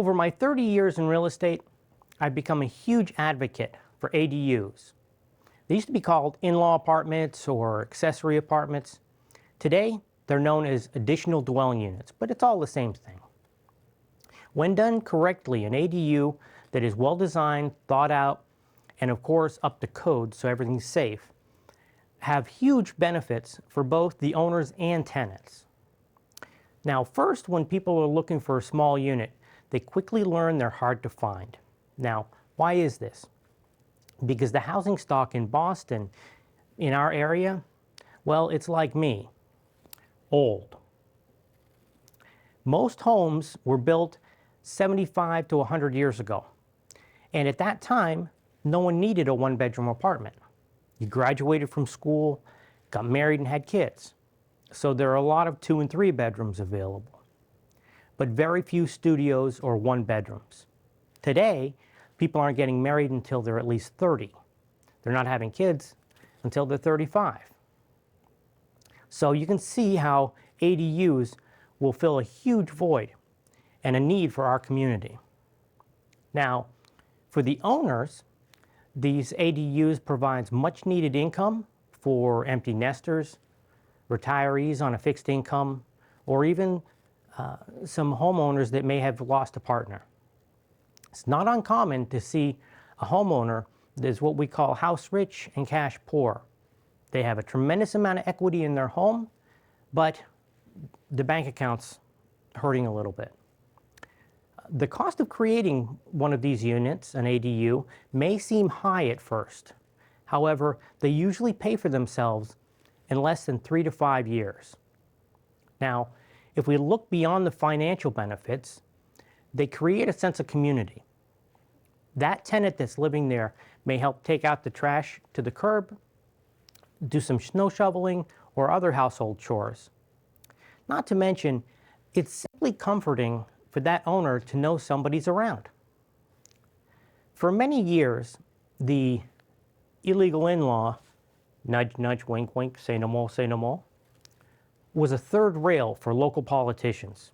Over my 30 years in real estate, I've become a huge advocate for ADUs. They used to be called in-law apartments or accessory apartments. Today, they're known as additional dwelling units, but it's all the same thing. When done correctly, an ADU that is well designed, thought out, and of course up to code so everything's safe, have huge benefits for both the owners and tenants. Now, first, when people are looking for a small unit, they quickly learn they're hard to find. Now, why is this? Because the housing stock in Boston, in our area, well, it's like me, old. Most homes were built 75 to 100 years ago. And at that time, no one needed a one-bedroom apartment. You graduated from school, got married and had kids. So there are a lot of 2 and 3 bedrooms available, but very few studios or 1 bedrooms. Today, people aren't getting married until they're at least 30. They're not having kids until they're 35. So you can see how ADUs will fill a huge void and a need for our community. Now, for the owners, these ADUs provides much needed income for empty nesters, retirees on a fixed income, or even some homeowners that may have lost a partner. It's not uncommon to see a homeowner that is what we call house rich and cash poor. They have a tremendous amount of equity in their home, but the bank account's hurting a little bit. The cost of creating one of these units, an ADU, may seem high at first. However, they usually pay for themselves in less than 3 to 5 years. Now, if we look beyond the financial benefits, they create a sense of community. That tenant that's living there may help take out the trash to the curb, do some snow shoveling, or other household chores. Not to mention, it's simply comforting for that owner to know somebody's around. For many years, the illegal in-law, nudge, nudge, wink, wink, say no more, was a third rail for local politicians.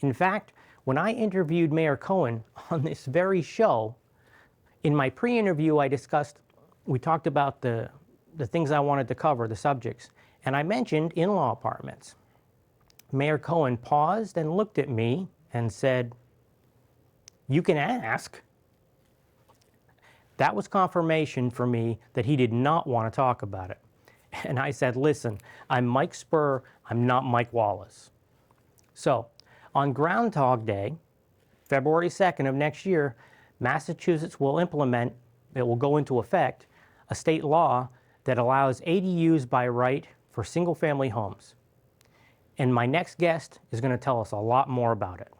In fact, when I interviewed Mayor Cohen on this very show, in my pre-interview we talked about the things I wanted to cover, the subjects, and I mentioned in-law apartments. Mayor Cohen paused and looked at me and said, "You can ask." That was confirmation for me that he did not want to talk about it. And I said, "Listen, I'm Mike Spurr, I'm not Mike Wallace." So, on Groundhog Day, February 2nd of next year, Massachusetts will implement, it will go into effect, a state law that allows ADUs by right for single-family homes. And my next guest is going to tell us a lot more about it.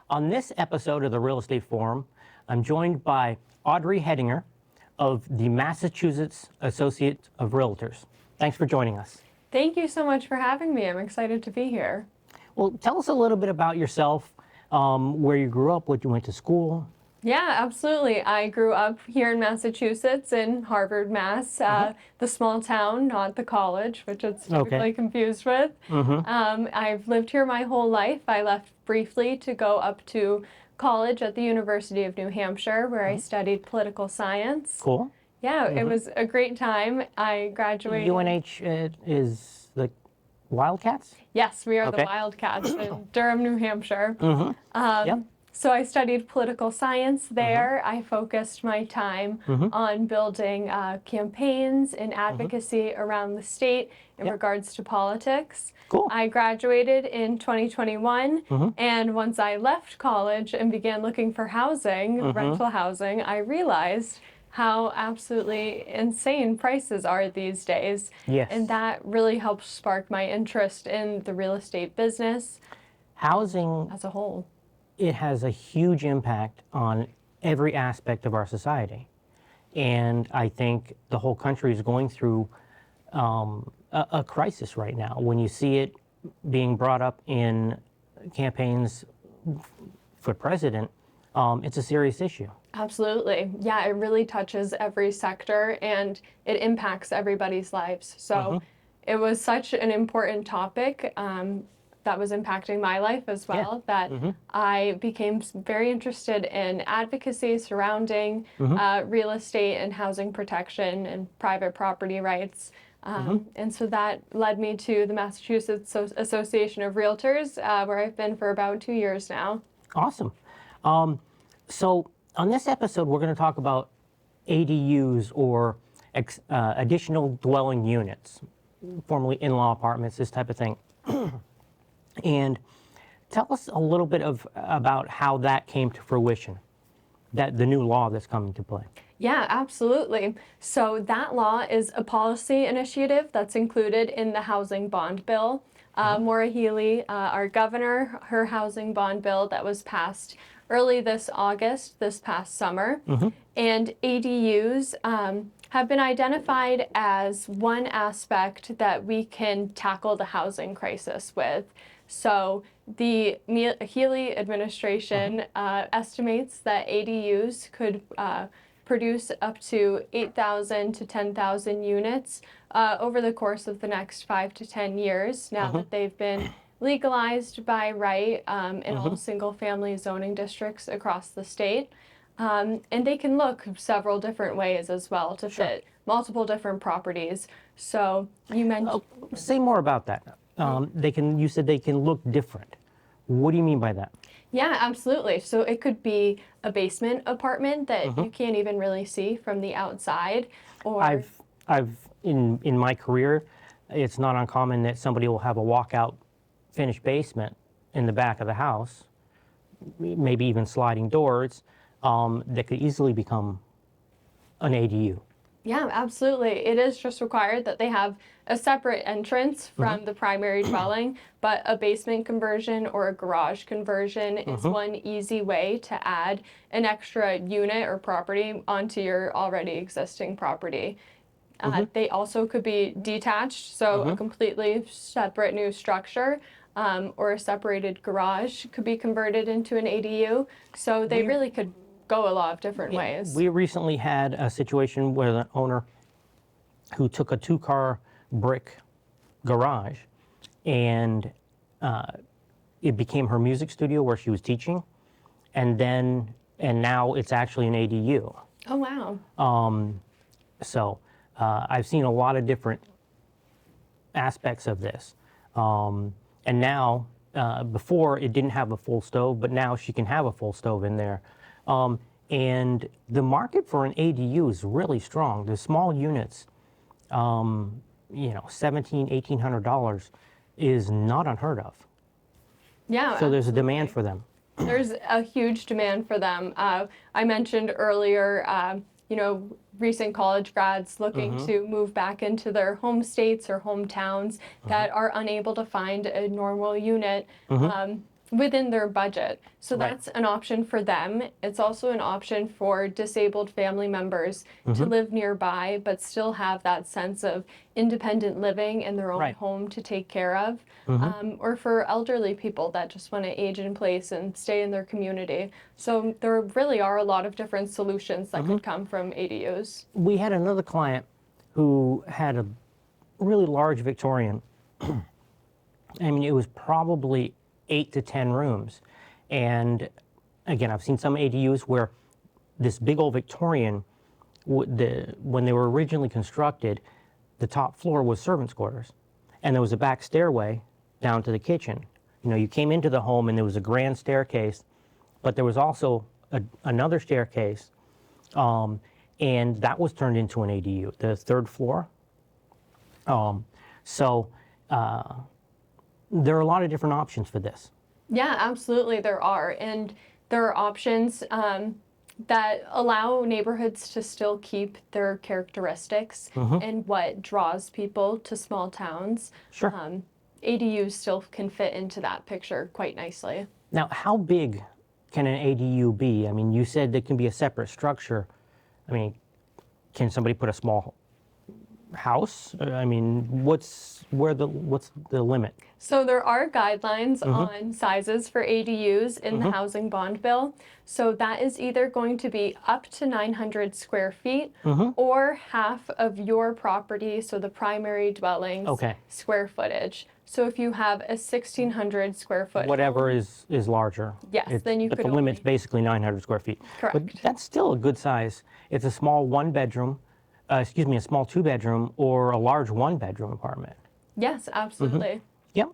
On this episode of the Real Estate Forum, I'm joined by Audrey Hettinger of the Massachusetts Associate of Realtors. Thanks for joining us. Thank you so much for having me. I'm excited to be here. Well, tell us a little bit about yourself, where you grew up, what you went to school. Yeah, absolutely. I grew up here in Massachusetts in Harvard, Mass, the small town, not the college, which it's typically confused with. I've lived here my whole life. I left briefly to go up to college at the University of New Hampshire, where I studied political science. Cool. Yeah, it was a great time. I graduated. UNH is the Wildcats? Yes, we are the Wildcats in Durham, New Hampshire. So I studied political science there. I focused my time on building campaigns and advocacy around the state in regards to politics. Cool. I graduated in 2021, and once I left college and began looking for housing, rental housing, I realized how absolutely insane prices are these days. Yes. And that really helped spark my interest in the real estate business. Housing as a whole. It has a huge impact on every aspect of our society. And I think the whole country is going through a crisis right now. When you see it being brought up in campaigns for president, it's a serious issue. Absolutely. Yeah, it really touches every sector and it impacts everybody's lives. So it was such an important topic. that was impacting my life as well, that I became very interested in advocacy surrounding real estate and housing protection and private property rights. And so that led me to the Massachusetts Association of Realtors, where I've been for about 2 years now. Awesome. So on this episode, we're going to talk about ADUs, or additional dwelling units, formerly in-law apartments, this type of thing. And tell us a little bit about how that came to fruition, that the new law that's coming to play. Yeah, absolutely. So that law is a policy initiative that's included in the housing bond bill. Maura Healey, our governor, her housing bond bill that was passed early this August, this past summer. And ADUs have been identified as one aspect that we can tackle the housing crisis with. So the Healey administration estimates that ADUs could produce up to 8,000 to 10,000 units over the course of the next 5 to 10 years, now that they've been legalized by right in all single-family zoning districts across the state. And they can look several different ways as well to fit multiple different properties. So you mentioned... Say more about that. You said they can look different. What do you mean by that? Yeah, absolutely. So it could be a basement apartment that you can't even really see from the outside. Or I've in my career, it's not uncommon that somebody will have a walkout finished basement in the back of the house, maybe even sliding doors, that could easily become an ADU. Yeah, absolutely. It is just required that they have a separate entrance from the primary dwelling, but a basement conversion or a garage conversion is one easy way to add an extra unit or property onto your already existing property. They also could be detached, so a completely separate new structure, or a separated garage could be converted into an ADU. So they really could go a lot of different ways. We recently had a situation with an owner who took a 2-car brick garage, and it became her music studio where she was teaching, and now it's actually an ADU. Oh, wow. So I've seen a lot of different aspects of this. And now, before it didn't have a full stove, but now she can have a full stove in there. And the market for an ADU is really strong. The small units, $1,700, $1,800 is not unheard of. Yeah. So there's a demand for them. There's a huge demand for them. I mentioned earlier, recent college grads looking to move back into their home states or hometowns that are unable to find a normal unit within their budget. So that's an option for them. It's also an option for disabled family members to live nearby but still have that sense of independent living in their own home to take care of. Or for elderly people that just want to age in place and stay in their community. So there really are a lot of different solutions that could come from ADUs. We had another client who had a really large Victorian. I mean, it was probably 8 to 10 rooms. And again, I've seen some ADUs where this big old Victorian, when they were originally constructed, the top floor was servants' quarters. And there was a back stairway down to the kitchen. You came into the home and there was a grand staircase, but there was also another staircase, and that was turned into an ADU, the 3rd floor. There are a lot of different options for this. Yeah, absolutely there are. And there are options that allow neighborhoods to still keep their characteristics and what draws people to small towns. Sure. ADUs still can fit into that picture quite nicely. Now, how big can an ADU be? I mean, you said there can be a separate structure. I mean, can somebody put a small house? I mean, what's the limit? So there are guidelines on sizes for ADUs in the housing bond bill. So that is either going to be up to 900 square feet or half of your property, so the primary dwelling's square footage. So if you have a 1,600 square foot Whatever home, is larger. Yes, then you but could the limit's only- basically 900 square feet. But Correct. that's still a good size. It's a small one-bedroom, a small two-bedroom, or a large one-bedroom apartment. Yes, absolutely. Yep.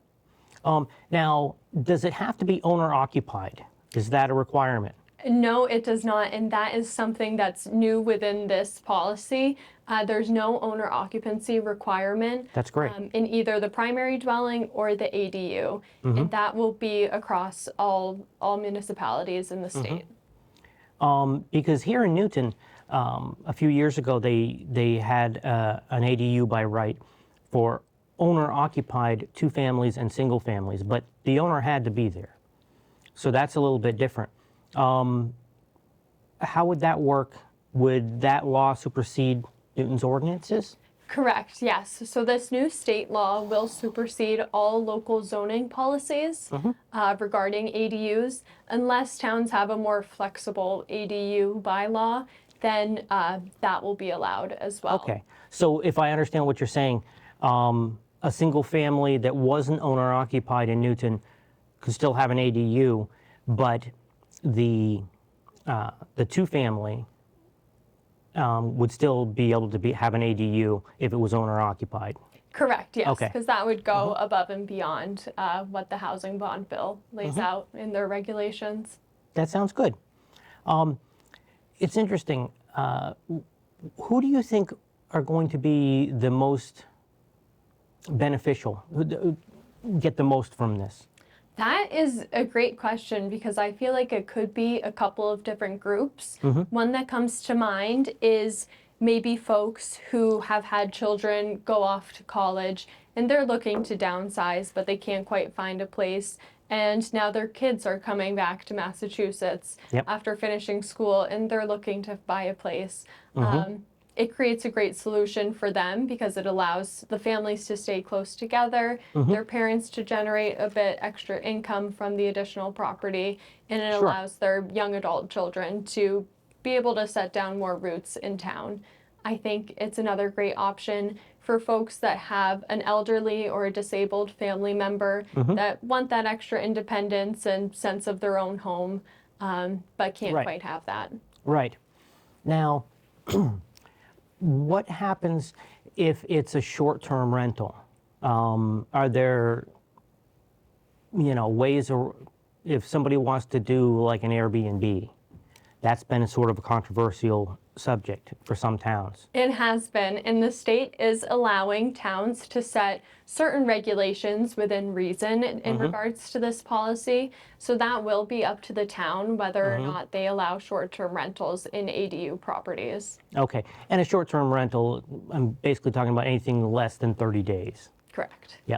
Now, does it have to be owner-occupied? Is that a requirement? No, it does not, and that is something that's new within this policy. There's no owner occupancy requirement. That's great. In either the primary dwelling or the ADU, and that will be across all municipalities in the state. Because here in Newton, a few years ago, they had an ADU by right for owner-occupied two families and single families, but the owner had to be there. So that's a little bit different. How would that work? Would that law supersede Newton's ordinances? Correct, yes. So this new state law will supersede all local zoning policies regarding ADUs. Unless towns have a more flexible ADU bylaw, then that will be allowed as well. Okay. So if I understand what you're saying, a single family that wasn't owner occupied in Newton could still have an ADU, but the two family would still be able to have an ADU if it was owner occupied. Correct, yes, Okay. because that would go above and beyond what the housing bond bill lays out in their regulations. That sounds good. It's interesting. Who do you think are going to be the most beneficial, get the most from this? That is a great question because I feel like it could be a couple of different groups. One that comes to mind is maybe folks who have had children go off to college and they're looking to downsize, but they can't quite find a place. And now their kids are coming back to Massachusetts after finishing school and they're looking to buy a place. It creates a great solution for them because it allows the families to stay close together, their parents to generate a bit extra income from the additional property, and it allows their young adult children to be able to set down more roots in town. I think it's another great option for folks that have an elderly or a disabled family member that want that extra independence and sense of their own home, but can't quite have that. Right. Now, what happens if it's a short-term rental? Are there, ways, or if somebody wants to do like an Airbnb? That's been sort of a controversial subject for some towns. It has been, and the state is allowing towns to set certain regulations within reason in regards to this policy. So that will be up to the town whether or not they allow short-term rentals in ADU properties. Okay, and a short-term rental, I'm basically talking about anything less than 30 days. Correct. Yeah.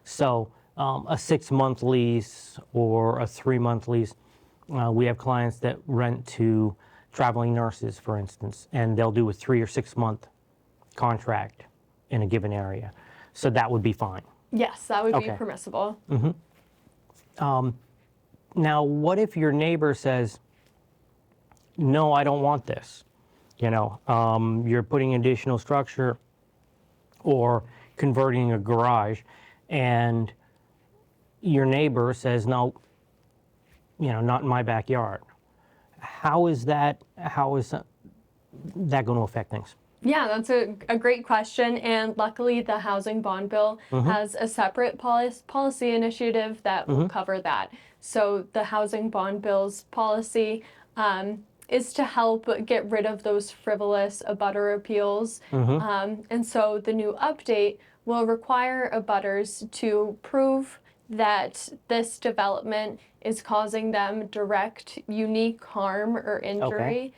So a 6-month lease or a 3-month lease. We have clients that rent to traveling nurses, for instance, and they'll do a 3 or 6 month contract in a given area. So that would be fine. Yes, that would be permissible. Now, what if your neighbor says, no, I don't want this? You're putting additional structure or converting a garage, and your neighbor says, no, not in my backyard. How is that going to affect things? Yeah, that's a great question. And luckily, the housing bond bill has a separate policy initiative that will cover that. So the housing bond bill's policy is to help get rid of those frivolous abutter appeals. And so the new update will require abutters to prove that this development is causing them direct, unique harm or injury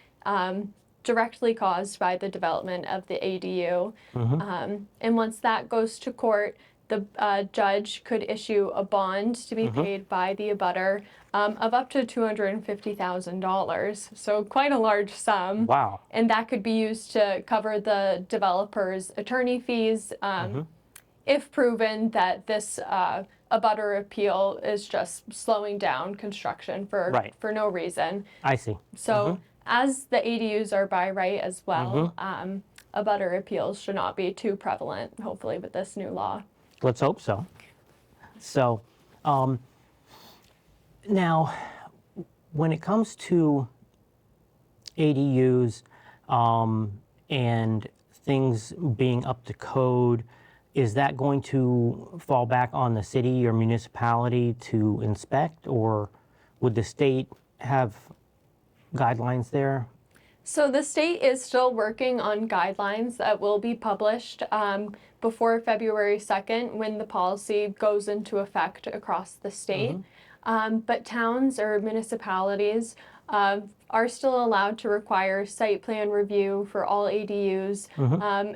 directly caused by the development of the ADU. And once that goes to court, the judge could issue a bond to be paid by the abutter of up to $250,000. So quite a large sum. Wow. And that could be used to cover the developer's attorney fees if proven that this abutter appeal is just slowing down construction for no reason. I see. So as the ADUs are by right as well, abutter appeals should not be too prevalent, hopefully, with this new law. Let's hope so. So now, when it comes to ADUs and things being up to code, is that going to fall back on the city or municipality to inspect, or would the state have guidelines there? So the state is still working on guidelines that will be published before February 2nd when the policy goes into effect across the state. But towns or municipalities are still allowed to require site plan review for all ADUs,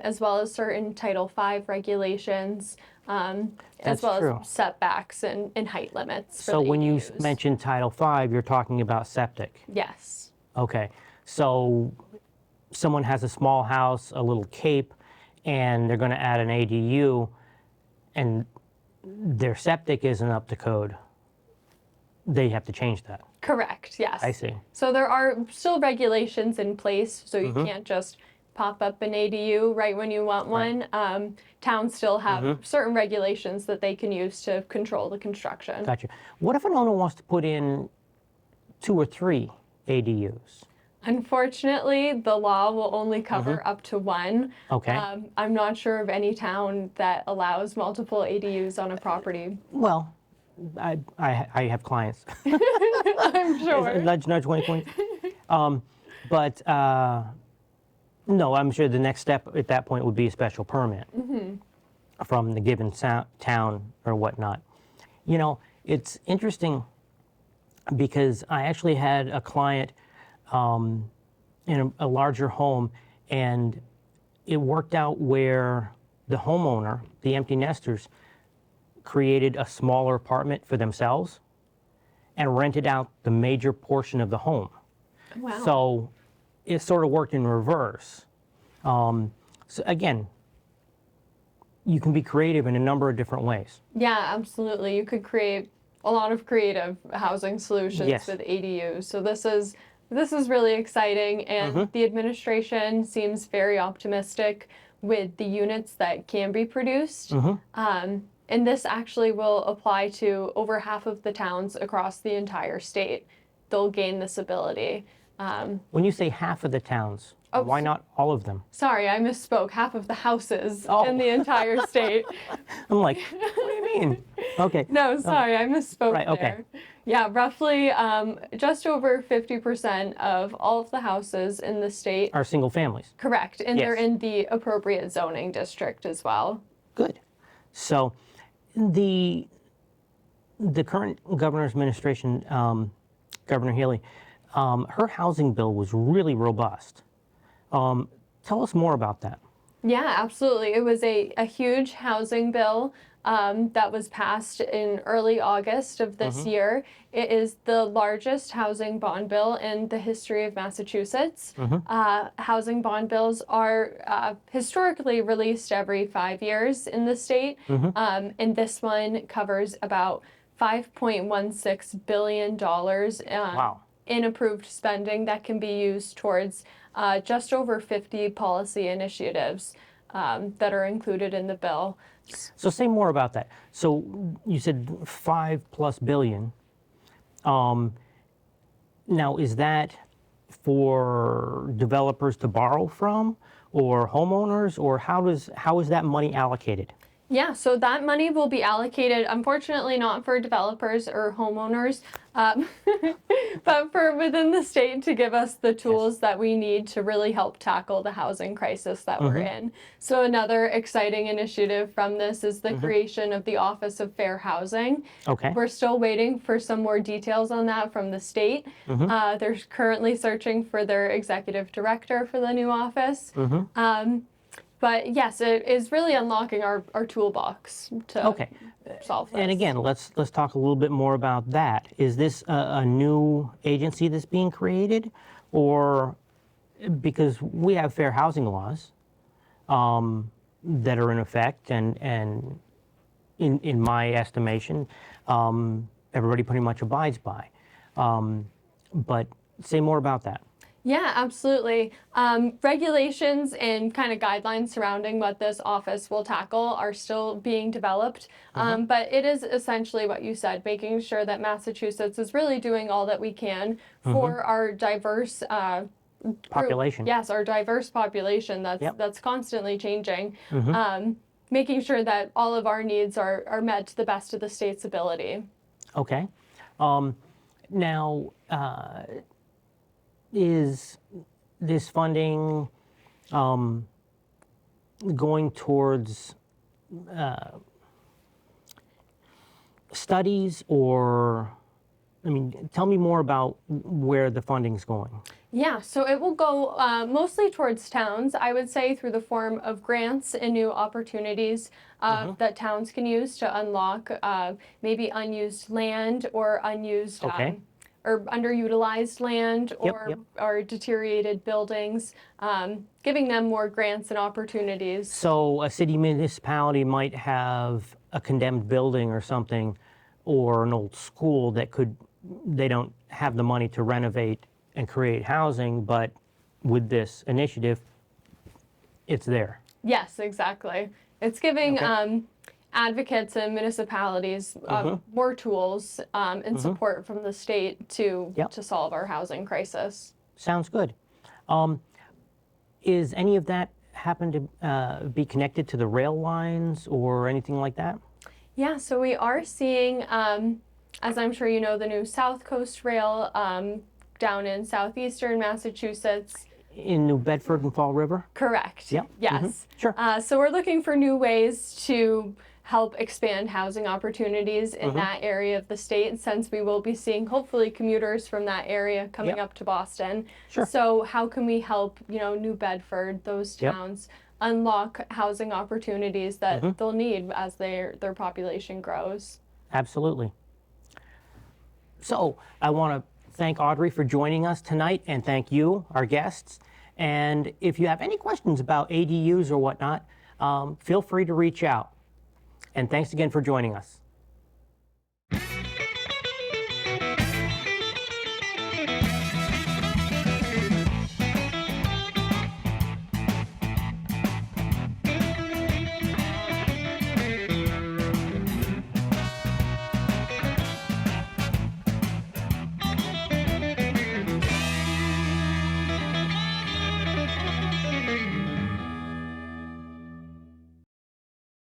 as well as certain Title V regulations, as well true. as setbacks and height limits. For So the when you ADUs. mention Title V, you're talking about septic. Yes. Okay, so someone has a small house, a little cape, and they're going to add an ADU, and their septic isn't up to code. They have to change that. Correct, yes. I see. So there are still regulations in place, so you can't just pop up an ADU right when you want one. Towns still have certain regulations that they can use to control the construction. Gotcha. What if an owner wants to put in 2 or 3 ADUs? Unfortunately, the law will only cover up to 1. Okay. I'm not sure of any town that allows multiple ADUs on a property. Well, I have clients. I'm sure. Nudge, nudge, wink, wink. But no, I'm sure the next step at that point would be a special permit from the given town or whatnot. You know, it's interesting because I actually had a client in a larger home, and it worked out where the homeowner, the empty nesters, created a smaller apartment for themselves and rented out the major portion of the home. Wow. So it sort of worked in reverse. So again, you can be creative in a number of different ways. Yeah, absolutely. You could create a lot of creative housing solutions Yes. with ADUs. So this is really exciting, and the administration seems very optimistic with the units that can be produced. And this actually will apply to over half of the towns across the entire state. They'll gain this ability. When you say half of the towns, why not all of them? Sorry, I misspoke. Half of the houses Oh. in the entire state. I'm like, what do you mean? Okay. No, sorry, I misspoke Right, okay. there. Yeah, roughly just over 50% of all of the houses in the state. Are single families. Correct, and they're Yes. in the appropriate zoning district as well. Good. So the current governor's administration, Governor Healy, her housing bill was really robust. Tell us more about that. Yeah, absolutely. It was a huge housing bill that was passed in early August of this year. It is the largest housing bond bill in the history of Massachusetts. Housing bond bills are historically released every 5 years in the state, and this one covers about $5.16 billion Wow. in approved spending that can be used towards just over 50 policy initiatives that are included in the bill. So say more about that. So you said $5+ billion. Now, is that for developers to borrow from, or homeowners, or how is that money allocated? Yeah, so that money will be allocated, unfortunately not for developers or homeowners, but for within the state to give us the tools that we need to really help tackle the housing crisis that we're in. So another exciting initiative from this is the creation of the Office of Fair Housing. Okay. We're still waiting for some more details on that from the state. They're currently searching for their executive director for the new office. But yes, it is really unlocking our toolbox to solve this. And again, let's talk a little bit more about that. Is this a new agency that's being created, or because we have fair housing laws that are in effect, and in my estimation, everybody pretty much abides by. But say more about that. Yeah, absolutely. Regulations and kind of guidelines surrounding what this office will tackle are still being developed. But it is essentially what you said, making sure that Massachusetts is really doing all that we can for our diverse Population. Yes, our diverse population that's constantly changing. Making sure that all of our needs are met to the best of the state's ability. Okay. Now, is this funding going towards studies, or, I mean, tell me more about where the funding's going. Yeah, so it will go mostly towards towns, I would say, through the form of grants and new opportunities that towns can use to unlock maybe unused land or unused Okay. or underutilized land Yep. or deteriorated buildings, giving them more grants and opportunities. So a city municipality might have a condemned building or something, or an old school that they don't have the money to renovate and create housing, but with this initiative, it's there. Yes, exactly. It's giving Okay. advocates and municipalities more tools and support from the state to solve our housing crisis. Sounds good. Is any of that happen to be connected to the rail lines or anything like that? Yeah, so we are seeing, as I'm sure you know, the new South Coast Rail down in southeastern Massachusetts. In New Bedford and Fall River? Correct. Yep. Yes. Sure. So we're looking for new ways to help expand housing opportunities in that area of the state, since we will be seeing hopefully commuters from that area coming up to Boston. Sure. So how can we help, New Bedford, those towns, unlock housing opportunities that they'll need as their population grows? Absolutely. So I want to thank Audrey for joining us tonight, and thank you, our guests. And if you have any questions about ADUs or whatnot, feel free to reach out. And thanks again for joining us.